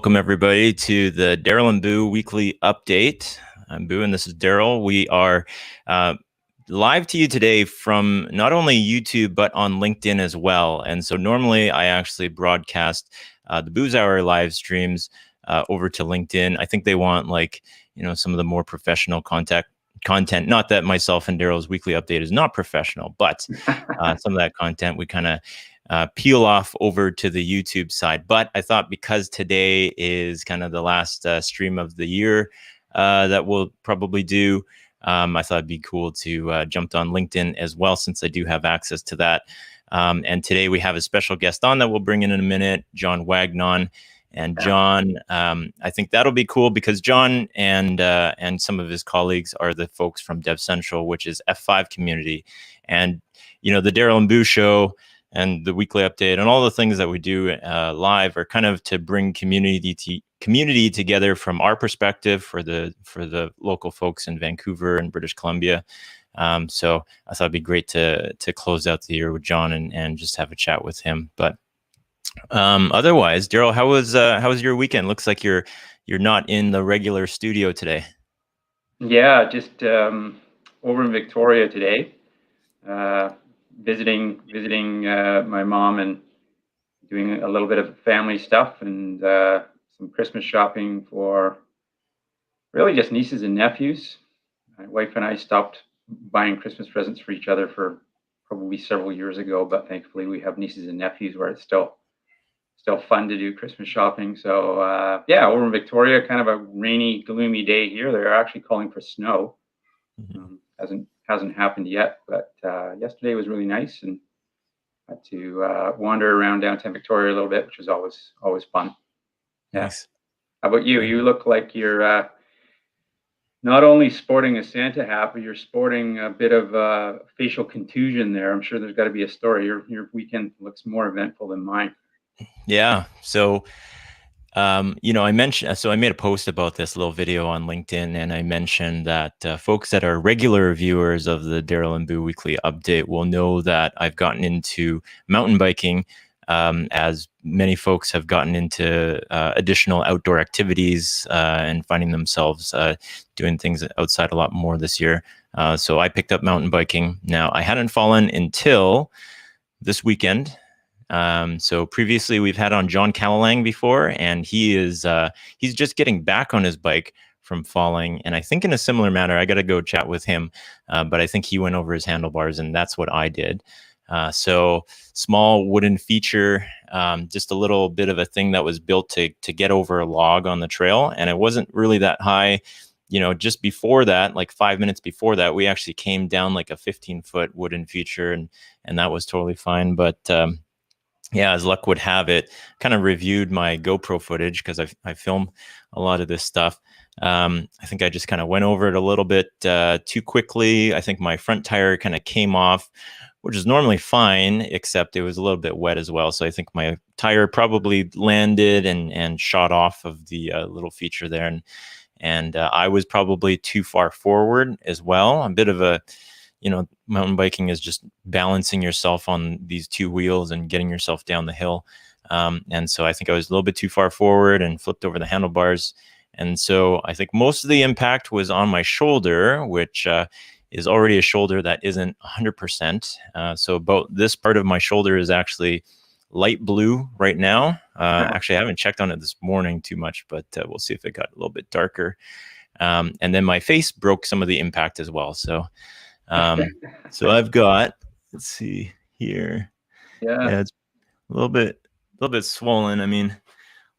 Welcome, everybody, to the Daryl Buu weekly update. I'm Buu, and this is Daryl. We are live to you today from not only YouTube, but on LinkedIn as well. And so normally I actually broadcast the Boo's Hour live streams over to LinkedIn. I think they want some of the more professional content. Not that myself and Daryl's weekly update is not professional, but some of that content we kind of peel off over to the YouTube side. But I thought because today is kind of the last stream of the year that we'll probably do, I thought it'd be cool to jump on LinkedIn as well, since I do have access to that. And today we have a special guest on that we'll bring in a minute, John Wagnon. And John, I think that'll be cool because John and some of his colleagues are the folks from Dev Central, which is F5 community. And, the Daryl Buu show and the weekly update and all the things that we do live are kind of to bring community together from our perspective for the local folks in Vancouver and British Columbia. So I thought it'd be great to close out the year with John and just have a chat with him. But otherwise, Daryl, how was your weekend? Looks like you're not in the regular studio today. Yeah, just over in Victoria today. Visiting my mom and doing a little bit of family stuff and some Christmas shopping for really just nieces and nephews. My wife and I stopped buying Christmas presents for each other for probably several years ago, but thankfully we have nieces and nephews where it's still fun to do Christmas shopping. So yeah, over in Victoria, kind of a rainy, gloomy day here. They're actually calling for snow. Mm-hmm. Hasn't happened yet, but yesterday was really nice, and had to wander around downtown Victoria a little bit, which was always fun. Yeah. Nice. How about you? You look like you're not only sporting a Santa hat, but you're sporting a bit of facial contusion there. I'm sure there's got to be a story. Your weekend looks more eventful than mine. Yeah. So I mentioned, I made a post about this little video on LinkedIn, and I mentioned that folks that are regular viewers of the Daryl Buu weekly update will know that I've gotten into mountain biking, as many folks have gotten into additional outdoor activities and finding themselves doing things outside a lot more this year. So I picked up mountain biking. Now, I hadn't fallen until this weekend. So previously we've had on John Callalang before, and he's just getting back on his bike from falling. And I think in a similar manner, I got to go chat with him. But I think he went over his handlebars, and that's what I did. So small wooden feature, just a little bit of a thing that was built to get over a log on the trail. And it wasn't really that high. Just before that, like 5 minutes before that, we actually came down like a 15-foot wooden feature, and that was totally fine. But, yeah, as luck would have it, kind of reviewed my GoPro footage because I film a lot of this stuff. I think I just kind of went over it a little bit too quickly. I think my front tire kind of came off, which is normally fine, except it was a little bit wet as well. So I think my tire probably landed and shot off of the little feature there. And I was probably too far forward as well. A bit of a... mountain biking is just balancing yourself on these two wheels and getting yourself down the hill. And so I think I was a little bit too far forward and flipped over the handlebars. And so I think most of the impact was on my shoulder, which is already a shoulder that isn't 100%. So about this part of my shoulder is actually light blue right now. Actually, I haven't checked on it this morning too much, but we'll see if it got a little bit darker. And then my face broke some of the impact as well. So I've got, let's see here. Yeah, it's a little bit swollen. I mean,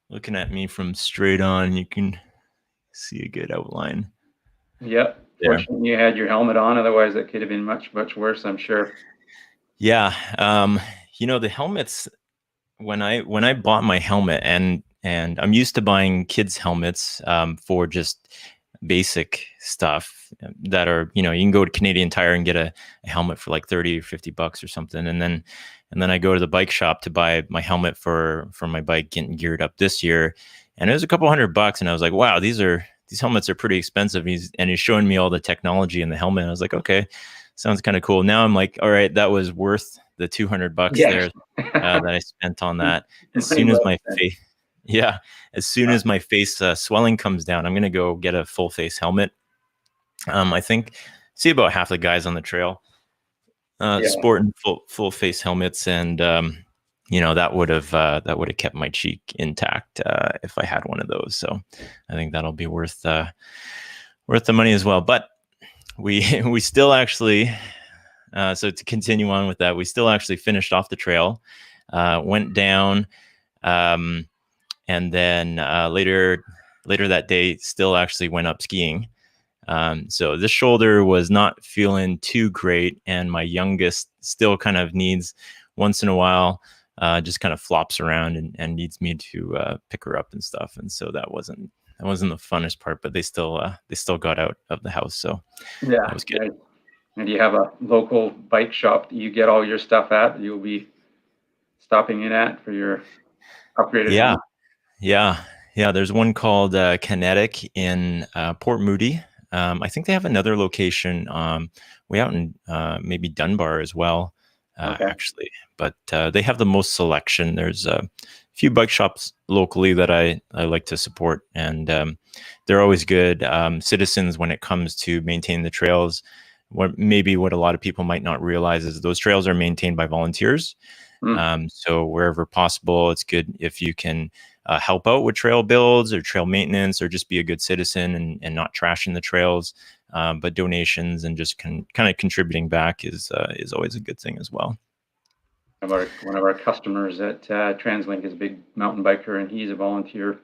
looking at me from straight on, you can see a good outline. Yep. Fortunately, you had your helmet on. Otherwise, it could have been much, much worse, I'm sure. Yeah. The helmets, when I bought my helmet, and I'm used to buying kids' helmets for just basic stuff that are, you can go to Canadian Tire and get a helmet for like 30 or 50 bucks or something. And then I go to the bike shop to buy my helmet for my bike getting geared up this year. And it was a couple $100, and I was like, wow, these helmets are pretty expensive. He's showing me all the technology in the helmet. I was like, okay, sounds kind of cool. Now I'm like, all right, that was worth the $200 there that I spent on that. As soon as my face, Yeah. As soon as my face swelling comes down, I'm going to go get a full face helmet. I think see about half the guys on the trail sporting full face helmets, and that would have kept my cheek intact if I had one of those. So I think that'll be worth the money as well. But we still actually so to continue on with that, we still actually finished off the trail, went down, and then later that day still actually went up skiing. So this shoulder was not feeling too great, and my youngest still kind of needs once in a while, just kind of flops around and needs me to pick her up and stuff. And so that wasn't the funnest part, but they still got out of the house. So that was good. Right. And you have a local bike shop that you get all your stuff at, you'll be stopping in at for your upgraded helmet? Yeah. There's one called Kinetic in Port Moody. I think they have another location way out in maybe Dunbar as well, actually. But they have the most selection. There's a few bike shops locally that I like to support, and they're always good citizens when it comes to maintaining the trails. What a lot of people might not realize is those trails are maintained by volunteers. So wherever possible, it's good if you can help out with trail builds or trail maintenance, or just be a good citizen and not trashing the trails. But donations and just kind of contributing back is always a good thing as well. One of our customers at TransLink is a big mountain biker, and he's a volunteer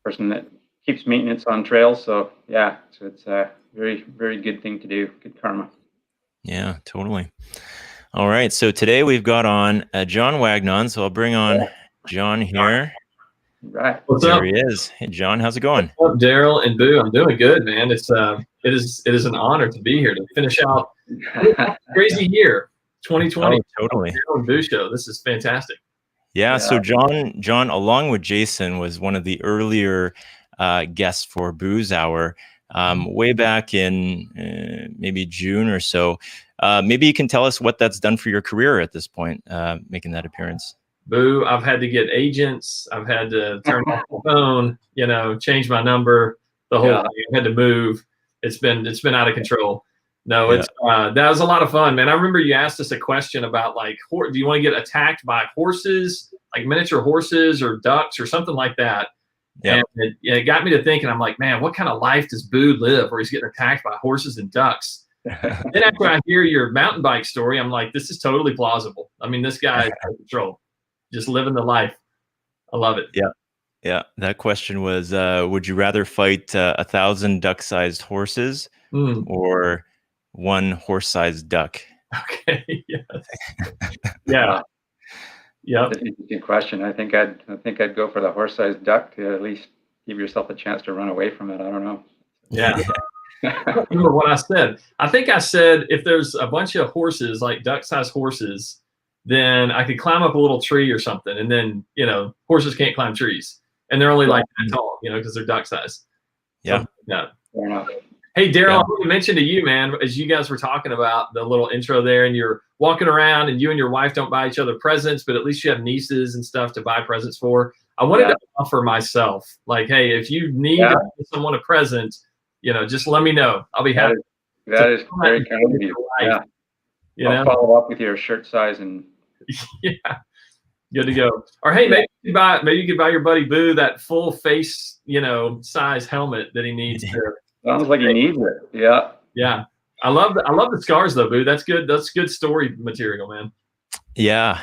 person that keeps maintenance on trails. So yeah, so it's a very, very good thing to do. Good karma. Yeah, totally. All right. So today we've got on John Wagnon. So I'll bring on John here. Right. What's up? There he is. Hey, John, how's it going? What's up, Daryl and Boo? I'm doing good, man. It is an honor to be here to finish out a crazy year, 2020. Oh, totally. Daryl and Boo show. This is fantastic. Yeah. So John, along with Jason, was one of the earlier guests for Boo's Hour, way back in maybe June or so. Maybe you can tell us what that's done for your career at this point, making that appearance. Boo, I've had to get agents. I've had to turn off the phone, change my number, the whole thing. I had to move. It's been out of control. No, it's that was a lot of fun, man. I remember you asked us a question about like, do you want to get attacked by horses, like miniature horses or ducks or something like that? Yeah. And it got me to thinking. I'm like, man, what kind of life does Boo live where he's getting attacked by horses and ducks? Then after I hear your mountain bike story, I'm like, this is totally plausible. I mean, this guy is out of control, just living the life. I love it. Yeah. That question was, would you rather fight 1,000 duck-sized horses or one horse-sized duck? Okay. Yes. Yeah. Yeah. That's an interesting question. I think I'd go for the horse-sized duck to at least give yourself a chance to run away from it. I don't know. Yeah. I remember what I said. I think I said if there's a bunch of horses, like duck-sized horses, then I could climb up a little tree or something. And then, horses can't climb trees. And they're only like that tall, because they're duck-sized. Yeah. Yeah. Fair enough. Hey, Daryl, I want to mention to you, man, as you guys were talking about the little intro there, and you're walking around and you and your wife don't buy each other presents, but at least you have nieces and stuff to buy presents for. I wanted to offer myself, like, hey, if you need to give someone a present, just let me know. I'll be happy. That is very kind of you. Yeah. I'll follow up with your shirt size and. Yeah. Good to go. Or hey, maybe you could buy your buddy Boo that full face, size helmet that he needs. Sounds like he needs it. Yeah. Yeah. I love the scars though, Boo. That's good. That's good story material, man. Yeah.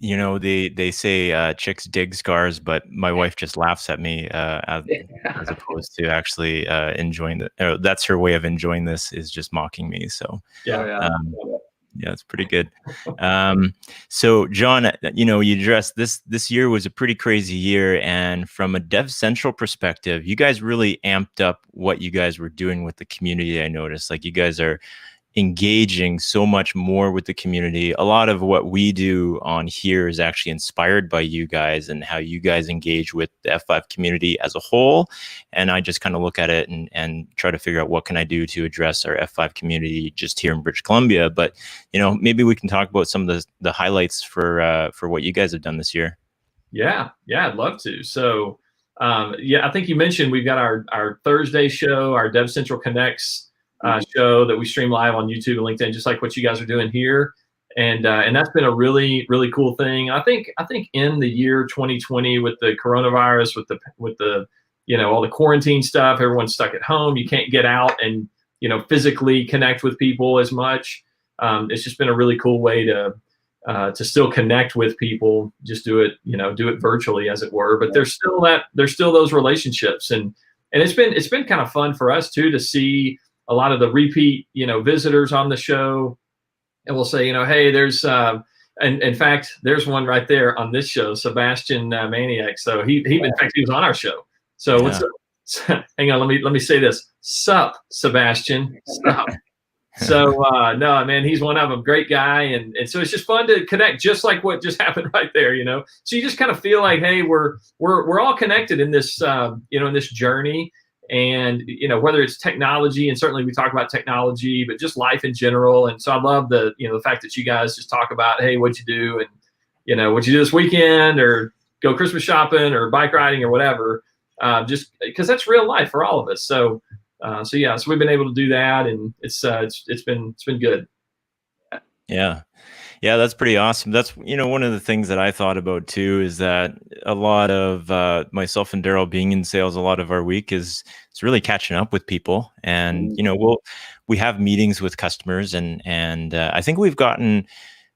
They say chicks dig scars, but my wife just laughs at me as opposed to actually enjoying it. That's her way of enjoying this, is just mocking me. So yeah, it's pretty good. So John, you addressed this year was a pretty crazy year, and from a Dev Central perspective, you guys really amped up what you guys were doing with the community. I noticed, like, you guys are engaging so much more with the community. A lot of what we do on here is actually inspired by you guys and how you guys engage with the F5 community as a whole. And I just kind of look at it and try to figure out what can I do to address our F5 community just here in British Columbia. But, maybe we can talk about some of the highlights for what you guys have done this year. Yeah, I'd love to. So, yeah, I think you mentioned we've got our Thursday show, our Dev Central Connects show that we stream live on YouTube and LinkedIn, just like what you guys are doing here. And that's been a really, really cool thing. I think in the year 2020 with the coronavirus, with the all the quarantine stuff, everyone's stuck at home. You can't get out and physically connect with people as much. It's just been a really cool way to still connect with people. Just do it virtually, as it were. But there's still those relationships, and it's been kind of fun for us too to see a lot of the repeat visitors on the show. And we'll say, hey, there's and in fact, there's one right there on this show, Sebastian Maniac. So he in fact he was on our show. So what's up? Hang on, let me say this. Sup, Sebastian. Sup. So no, man, he's one of them. Great guy, and so it's just fun to connect, just like what just happened right there. So you just kind of feel like, hey, we're all connected in this in this journey. And whether it's technology, and certainly we talk about technology, but just life in general. And so I love the the fact that you guys just talk about, hey, what'd you do, and what'd you do this weekend, or go Christmas shopping, or bike riding, or whatever. Just because that's real life for all of us. So yeah, so we've been able to do that, and it's been good. Yeah, that's pretty awesome. That's one of the things that I thought about too, is that a lot of myself and Daryl being in sales, a lot of our week is it's really catching up with people, and we have meetings with customers, and I think we've gotten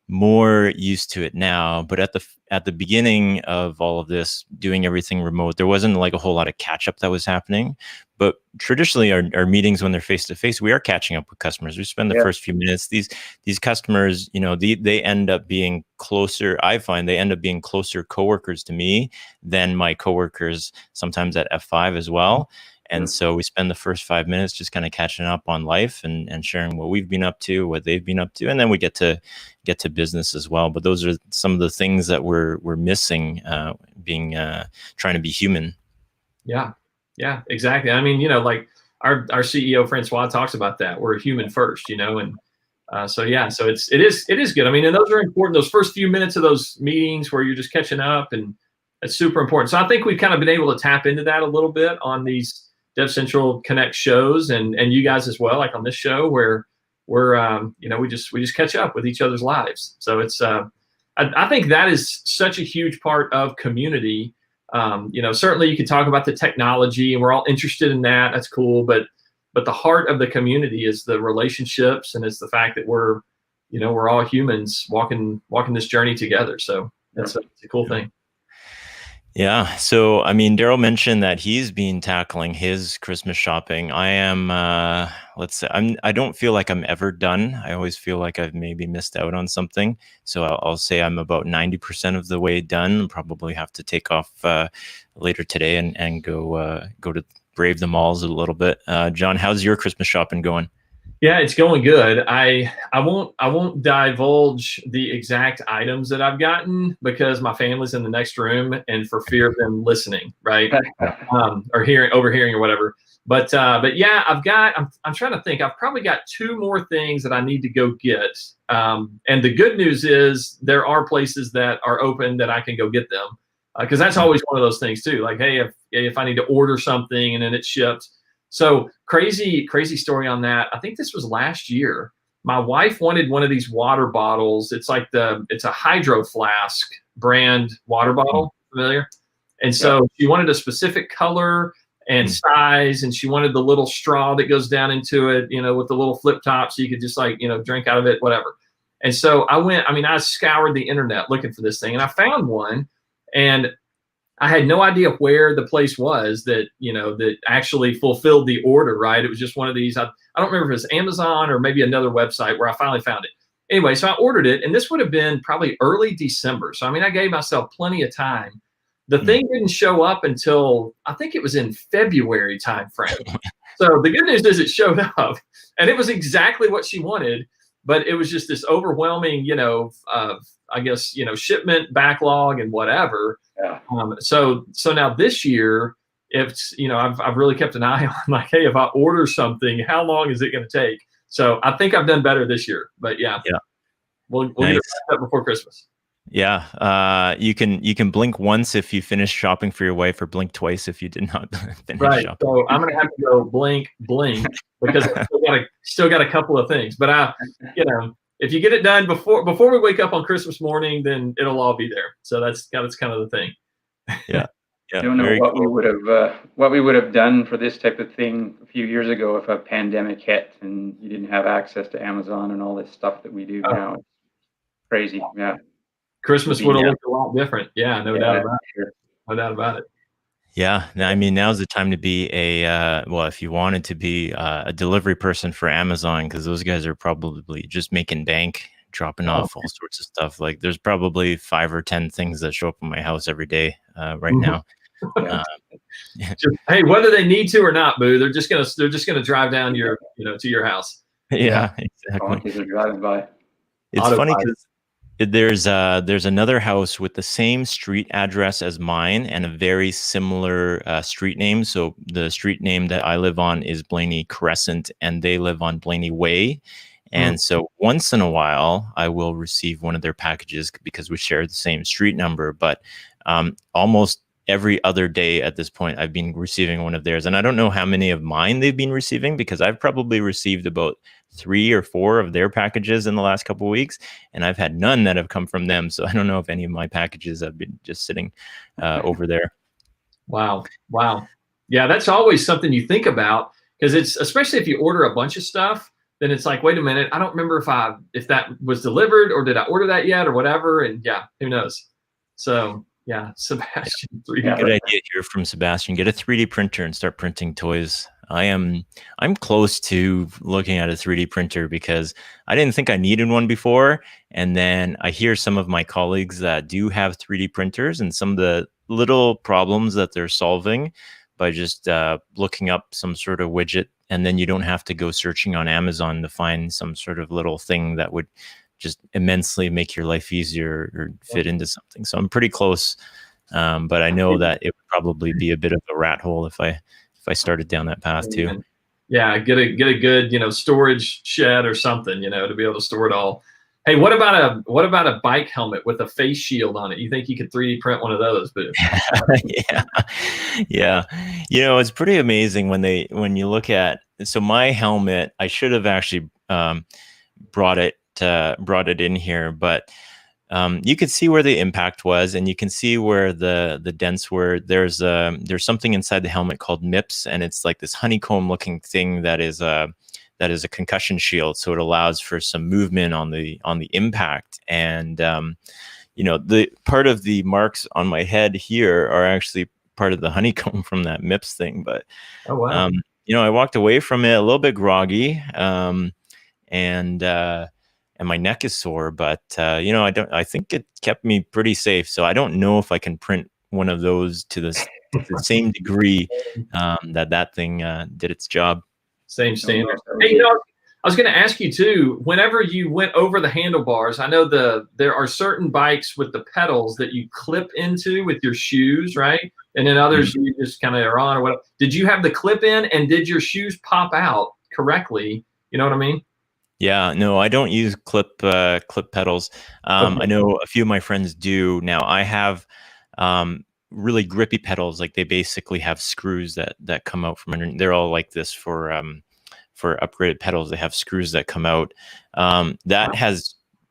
more used to it now. But at the beginning of all of this, doing everything remote, there wasn't like a whole lot of catch up that was happening. But traditionally, our meetings, when they're face to face, we are catching up with customers. We spend the first few minutes. These customers, they end up being closer. I find they end up being closer coworkers to me than my coworkers sometimes at F5 as well. And so we spend the first 5 minutes just kind of catching up on life and sharing what we've been up to, what they've been up to, and then we get to business as well. But those are some of the things that we're missing, trying to be human. Yeah, exactly. I mean, like our CEO Francois talks about that. We're a human first, and so yeah, so it is good. I mean, and those are important. Those first few minutes of those meetings where you're just catching up, and it's super important. So I think we've kind of been able to tap into that a little bit on these Dev Central Connect shows, and you guys as well, like on this show where we're we just catch up with each other's lives. So it's I think that is such a huge part of community. Certainly you can talk about the technology, and we're all interested in that. That's cool, but the heart of the community is the relationships, and it's the fact that we're all humans walking this journey together. So that's a cool thing. Yeah. So, I mean, Daryl mentioned that he's been tackling his Christmas shopping. I am, let's say, I don't feel like I'm ever done. I always feel like I've maybe missed out on something. So I'll say I'm about 90% of the way done. Probably have to take off later today and go to brave the malls a little bit. John, how's your Christmas shopping going? Yeah, it's going good. I won't divulge the exact items that I've gotten because my family's in the next room, and for fear of them listening, right, or overhearing or whatever. But yeah, I'm trying to think. I've probably got 2 more things that I need to go get. And the good news is there are places that are open that I can go get them, because that's always one of those things too. Like, hey, if I need to order something and then it's shipped. So crazy story on that. I think this was last year. My wife wanted one of these water bottles. It's like it's a Hydro Flask brand water bottle, familiar? And so she wanted a specific color and size, and she wanted the little straw that goes down into it, with the little flip top, so you could just drink out of it, whatever. And so I scoured the internet looking for this thing, and I found one, and I had no idea where the place was that actually fulfilled the order, right? It was just one of these, I don't remember if it was Amazon or maybe another website where I finally found it. Anyway, so I ordered it, and this would have been probably early December. So, I gave myself plenty of time. The thing didn't show up until, I think it was in February timeframe. So the good news is it showed up, and it was exactly what she wanted, but it was just this overwhelming, shipment backlog and whatever. Yeah. So now this year, I've really kept an eye on, like, hey, if I order something, how long is it going to take? So I think I've done better this year, but yeah. We'll Nice. get that before Christmas. Yeah. You can blink once if you finish shopping for your wife, or blink twice if you did not finish Right. shopping. So I'm gonna have to go blink because I still got a couple of things. But if you get it done before we wake up on Christmas morning, then it'll all be there. So that's kind of the thing. Yeah. I don't know Very what cool. we would have done for this type of thing a few years ago if a pandemic hit and you didn't have access to Amazon and all this stuff that we do now. It's crazy. Yeah. Christmas would have looked a lot different. Yeah, no doubt about it. Sure. No doubt about it. Yeah. I mean, now's the time to be well, if you wanted to be a delivery person for Amazon, because those guys are probably just making bank, dropping off all sorts of stuff. Like there's probably 5 or 10 things that show up in my house every day right now. Just, hey, whether they need to or not, Boo, they're just gonna drive down to your house. Yeah, exactly. Donkeys are driving by. It's funny because there's another house with the same street address as mine and a very similar street name. So the street name that I live on is Blaney Crescent, and they live on Blaney Way. And so once in a while, I will receive one of their packages because we share the same street number. But almost every other day at this point, I've been receiving one of theirs. And I don't know how many of mine they've been receiving, because I've probably received about 3 or 4 of their packages in the last couple of weeks, and I've had none that have come from them. So I don't know if any of my packages have been just sitting over there. Wow. Yeah, that's always something you think about, because it's, especially if you order a bunch of stuff, then it's like, wait a minute, I don't remember if that was delivered or did I order that yet or whatever. And yeah, who knows? So yeah, Sebastian. Good idea here from Sebastian. Get a 3D printer and start printing toys. I'm close to looking at a 3D printer because I didn't think I needed one before. And then I hear some of my colleagues that do have 3D printers and some of the little problems that they're solving by just looking up some sort of widget. And then you don't have to go searching on Amazon to find some sort of little thing that would just immensely make your life easier or fit into something. So I'm pretty close. But I know that it would probably be a bit of a rat hole if I started down that path too. Yeah, get a good storage shed or something to be able to store it all. Hey, what about a bike helmet with a face shield on it? You think you could 3D print one of those? But yeah. It's pretty amazing when you look at. So my helmet, I should have actually brought it in here, but you could see where the impact was, and you can see where the dents were. There's something inside the helmet called MIPS, and it's like this honeycomb looking thing that is a concussion shield. So it allows for some movement on the impact. And the part of the marks on my head here are actually part of the honeycomb from that MIPS thing. But oh wow. I walked away from it a little bit groggy, and my neck is sore, but I think it kept me pretty safe. So I don't know if I can print one of those to the same degree that thing did its job. Same standard. Hey, I was going to ask you too, whenever you went over the handlebars, I know there are certain bikes with the pedals that you clip into with your shoes, right? And then others you just kind of are on or whatever. Did you have the clip in, and did your shoes pop out correctly? You know what I mean? Yeah, no, I don't use clip pedals. I know a few of my friends do. Now I have really grippy pedals. Like they basically have screws that come out from underneath. They're all like this for upgraded pedals. They have screws that come out.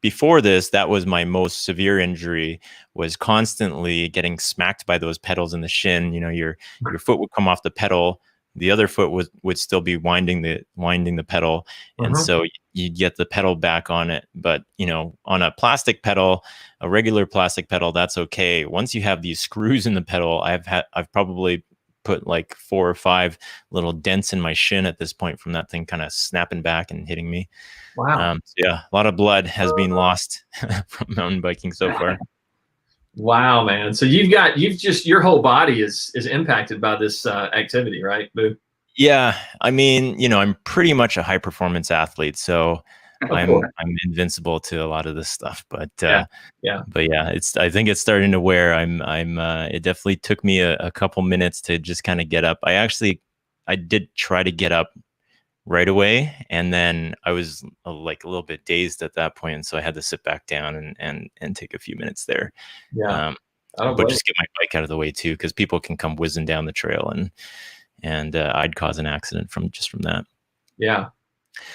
Before this, that was my most severe injury, was constantly getting smacked by those pedals in the shin. Your foot would come off the pedal. The other foot would still be winding the pedal. And so you'd get the pedal back on it. But, on a plastic pedal, a regular plastic pedal, that's okay. Once you have these screws in the pedal, I've probably put like 4 or 5 little dents in my shin at this point from that thing kind of snapping back and hitting me. Wow. So yeah, a lot of blood has been lost from mountain biking so far. Wow, man. So your whole body is impacted by this activity, right, Boo? Yeah. I mean, I'm pretty much a high performance athlete, so I'm invincible to a lot of this stuff, but yeah, I think it's starting to wear. It definitely took me a couple minutes to just kind of get up. I did try to get up right away, and then I was like a little bit dazed at that point, and so I had to sit back down and take a few minutes there. Yeah. But just get my bike out of the way too, because people can come whizzing down the trail, and I'd cause an accident from that. Yeah.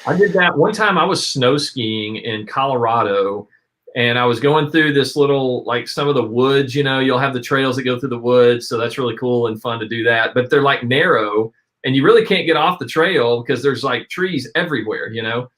I did that one time. I was snow skiing in Colorado, and I was going through this little, like some of the woods, you'll have the trails that go through the woods. So that's really cool and fun to do that. But they're like narrow, and you really can't get off the trail because there's like trees everywhere,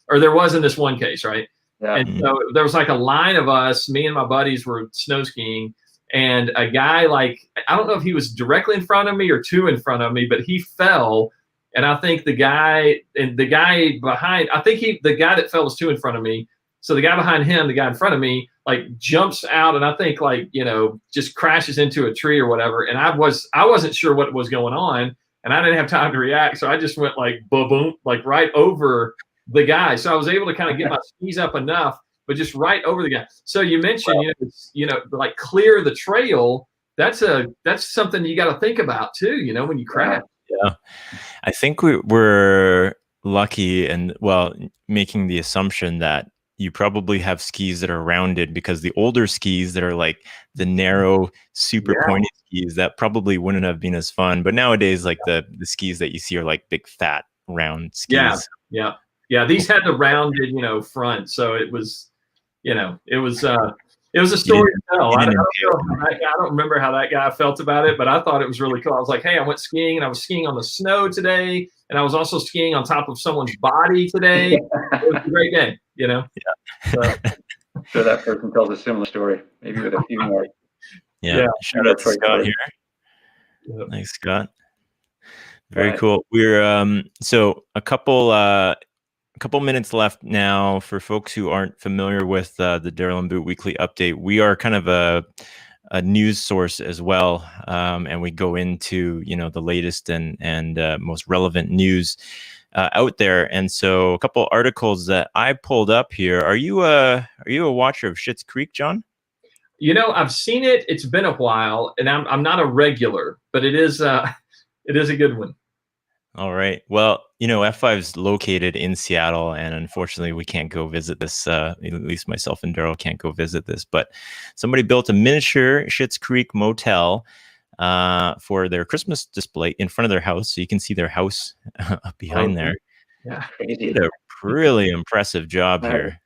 or there was in this one case, right? Yeah. And so there was like a line of us, me and my buddies were snow skiing, and a guy, like, I don't know if he was directly in front of me or two in front of me, but he fell. And I think the guy behind, the guy that fell was two in front of me. So the guy behind him, the guy in front of me, like jumps out, and I think like, just crashes into a tree or whatever. And I wasn't sure what was going on, and I didn't have time to react. So I just went like boom, like right over the guy. So I was able to kind of get my skis up enough, but just right over the guy. So you mentioned, like clear the trail. That's something you got to think about too, when you crash. Yeah. I think we're lucky and, well, making the assumption that you probably have skis that are rounded, because the older skis that are like the narrow, super pointy skis, that probably wouldn't have been as fun. But nowadays, like the skis that you see are like big, fat, round skis. Yeah. These had the rounded, front. So it was, it was a story to tell. I don't remember how that guy felt about it, but I thought it was really cool. I was like, hey, I went skiing, and I was skiing on the snow today, and I was also skiing on top of someone's body today. It was a great day, Yeah. So that person tells a similar story, maybe with a few more. Yeah. Shout out to Scott here. Yep. Thanks, Scott. Very cool. We're so a couple minutes left now for folks who aren't familiar with the Daryl and Buu weekly update. We are kind of a news source as well, and we go into the latest and most relevant news out there. And so a couple articles that I pulled up here. Are you a watcher of Schitt's Creek, John? I've seen it. It's been a while, and I'm not a regular, but it is a good one. All right. Well, F5 is located in Seattle, and unfortunately we can't go visit this. At least myself and Daryl can't go visit this, but somebody built a miniature Schitt's Creek motel for their Christmas display in front of their house. So you can see their house up behind there. Yeah. They did a really impressive job here.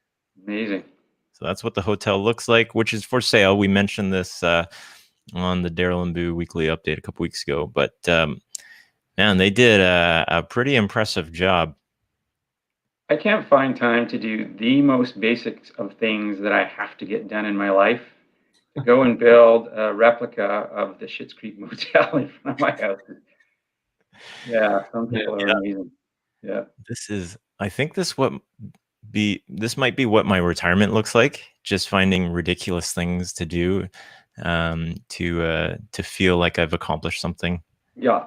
Amazing. So that's what the hotel looks like, which is for sale. We mentioned this on the Daryl and Buu weekly update a couple weeks ago, but man, they did a pretty impressive job. I can't find time to do the most basics of things that I have to get done in my life. Go and build a replica of the Schitt's Creek motel in front of my house. Yeah, some people are amazing. Yeah. I think this might be what my retirement looks like. Just finding ridiculous things to do to feel like I've accomplished something. Yeah.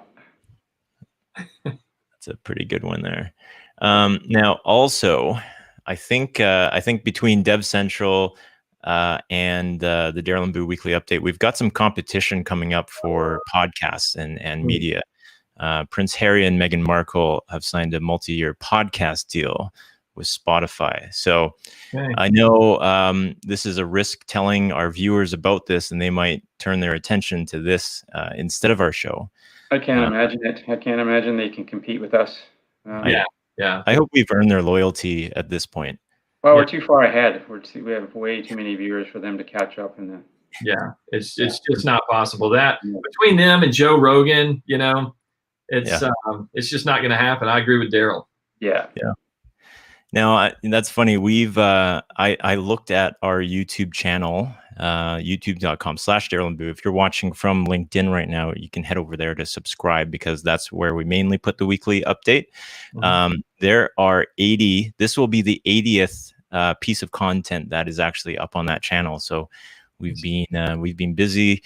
That's a pretty good one there. Now, also, I think between Dev Central and the Daryl and Buu weekly update, we've got some competition coming up for podcasts and media. Prince Harry and Meghan Markle have signed a multi-year podcast deal with Spotify. So I know this is a risk telling our viewers about this, and they might turn their attention to this instead of our show. I can't imagine it. I can't imagine they can compete with us. Yeah. I hope we've earned their loyalty at this point. Well, we're too far ahead. We have way too many viewers for them to catch up in the. Yeah, it's just not possible. That between them and Joe Rogan, it's just not going to happen. I agree with Daryl. Yeah. Now that's funny. We've I looked at our YouTube channel, youtube.com/Daryl and Buu. If you're watching from LinkedIn right now, you can head over there to subscribe, because that's where we mainly put the weekly update. Mm-hmm. There are 80. This will be the 80th piece of content that is actually up on that channel. So we've been busy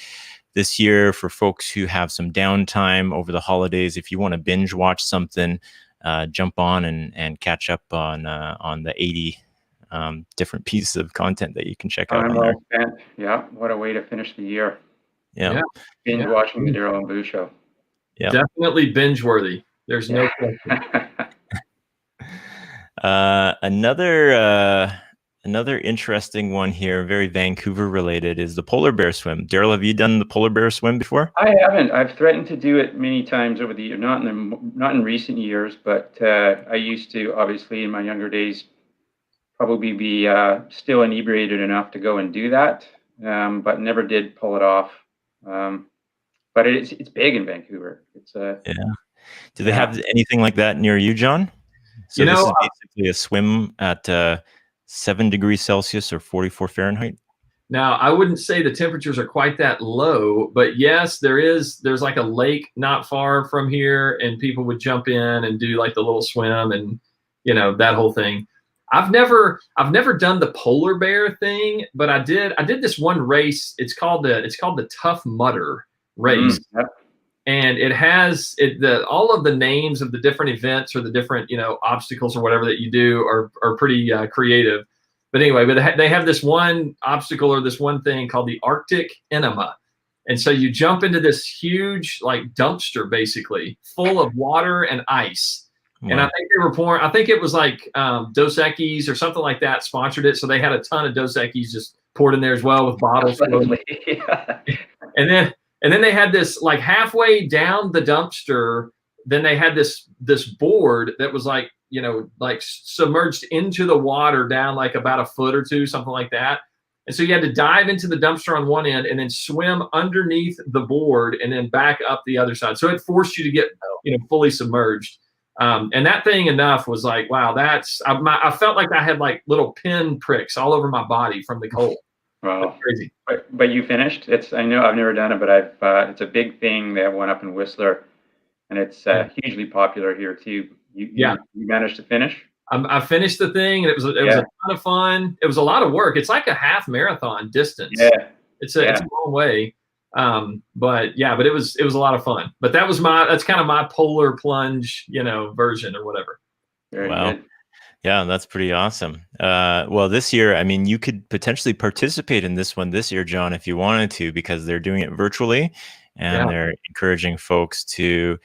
this year. For folks who have some downtime over the holidays, if you want to binge watch something, jump on and catch up on the 80 different pieces of content that you can check out on there. Yeah, what a way to finish the year. Yeah. Binge watching the Daryl and Buu show. Yeah, definitely binge worthy. There's no question. Another interesting one here, very Vancouver related, is the polar bear swim. Daryl, have you done the polar bear swim before? I haven't. I've threatened to do it many times over the year, not in recent years, but I used to, obviously, in my younger days, probably be still inebriated enough to go and do that, but never did pull it off. But it's big in Vancouver. It's yeah. Do they have anything like that near you, John? So this is basically a swim at 7 degrees Celsius or 44 Fahrenheit. Now, I wouldn't say the temperatures are quite that low, but yes, there's like a lake not far from here, and people would jump in and do like the little swim and, you know, that whole thing. I've never done the polar bear thing, but I did this one race. It's called the Tough Mudder race. Yep. And it has all of the names of the different events or the different, you know, obstacles or whatever that you do are pretty creative. But anyway, they have this one obstacle or this one thing called the Arctic Enema. And so you jump into this huge like dumpster, basically full of water and ice. Wow. And I think they were pouring, I think it was like Dos Equis or something like that sponsored it. So they had a ton of Dos Equis just poured in there as well with bottles. Yeah. And then they had this like halfway down the dumpster. Then they had this board that was like, you know, like submerged into the water down like about a foot or two, something like that. And so you had to dive into the dumpster on one end and then swim underneath the board and then back up the other side. So it forced you to get, you know, fully submerged. And that thing enough was like, wow, I felt like I had like little pin pricks all over my body from the cold. Wow. That's crazy. But you finished? I know I've never done it, but it's a big thing. They have one up in Whistler, and it's hugely popular here too. You managed to finish? I finished the thing, and it was a ton of fun. It was a lot of work. It's like a half marathon distance. Yeah, it's a long way. But it was a lot of fun. But that's kind of my polar plunge, you know, version or whatever. Very good. Yeah, that's pretty awesome. Well, this year, I mean, you could potentially participate in this one this year, John, if you wanted to, because they're doing it virtually, and they're encouraging folks to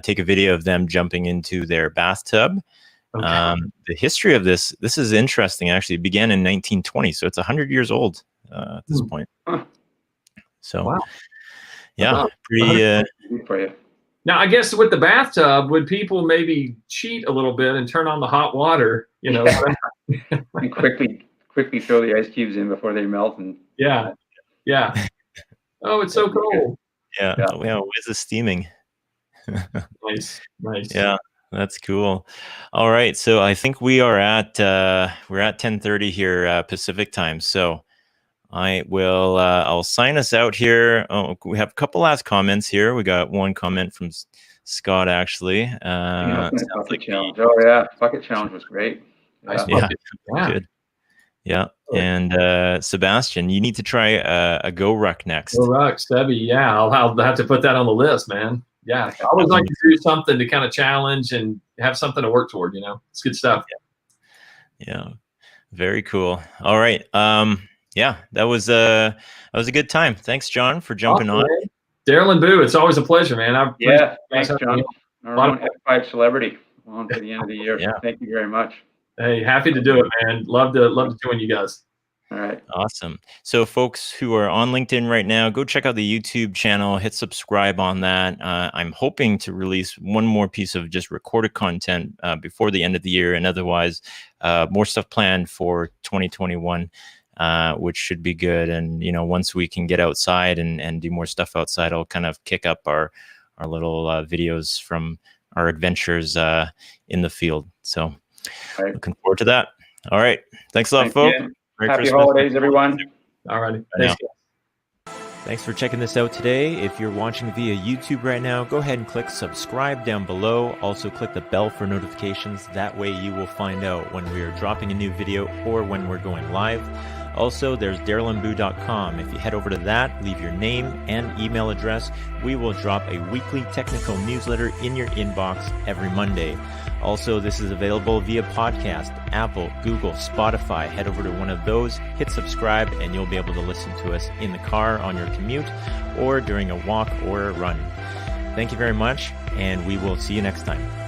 take a video of them jumping into their bathtub. Okay. The history of this is interesting. Actually, it began in 1920, so it's 100 years old at this point. Huh. So, pretty for you. Now, I guess with the bathtub, would people maybe cheat a little bit and turn on the hot water? You know, and quickly throw the ice cubes in before they melt. And yeah. Oh, it's so cold. Yeah. Why is this steaming? Nice. Yeah, that's cool. All right, so I think we are at 10:30 here Pacific time. So I'll sign us out here. Oh, we have a couple last comments here. We got one comment from Scott actually. Bucket challenge. Oh yeah, bucket challenge was great. Yeah. Good. Yeah, and Sebastian, you need to try a Go Ruck next. Go Ruck, Stebby. Yeah, I'll have to put that on the list, man. Yeah, I always like to do something to kind of challenge and have something to work toward. You know, it's good stuff. Yeah, very cool. All right. That was a good time. Thanks, John, for jumping on. Daryl and Buu, it's always a pleasure, man. Thanks, John. Our own F5 celebrity on for the end of the year. Yeah. Thank you very much. Hey, happy to do it, man. Love to join you guys. All right. Awesome. So folks who are on LinkedIn right now, go check out the YouTube channel, hit subscribe on that. I'm hoping to release one more piece of just recorded content before the end of the year, and otherwise more stuff planned for 2021, which should be good. And, you know, once we can get outside and do more stuff outside, I'll kind of kick up our little videos from our adventures in the field. So looking forward to that. All right. Thanks a lot, folks. Happy holidays, everyone. All righty. Thanks for checking this out today. If you're watching via YouTube right now, go ahead and click subscribe down below. Also click the bell for notifications. That way you will find out when we are dropping a new video or when we're going live. Also, there's darylandbuu.com. If you head over to that, leave your name and email address, we will drop a weekly technical newsletter in your inbox every Monday. Also, this is available via podcast, Apple, Google, Spotify. Head over to one of those, hit subscribe, and you'll be able to listen to us in the car on your commute or during a walk or a run. Thank you very much, and we will see you next time.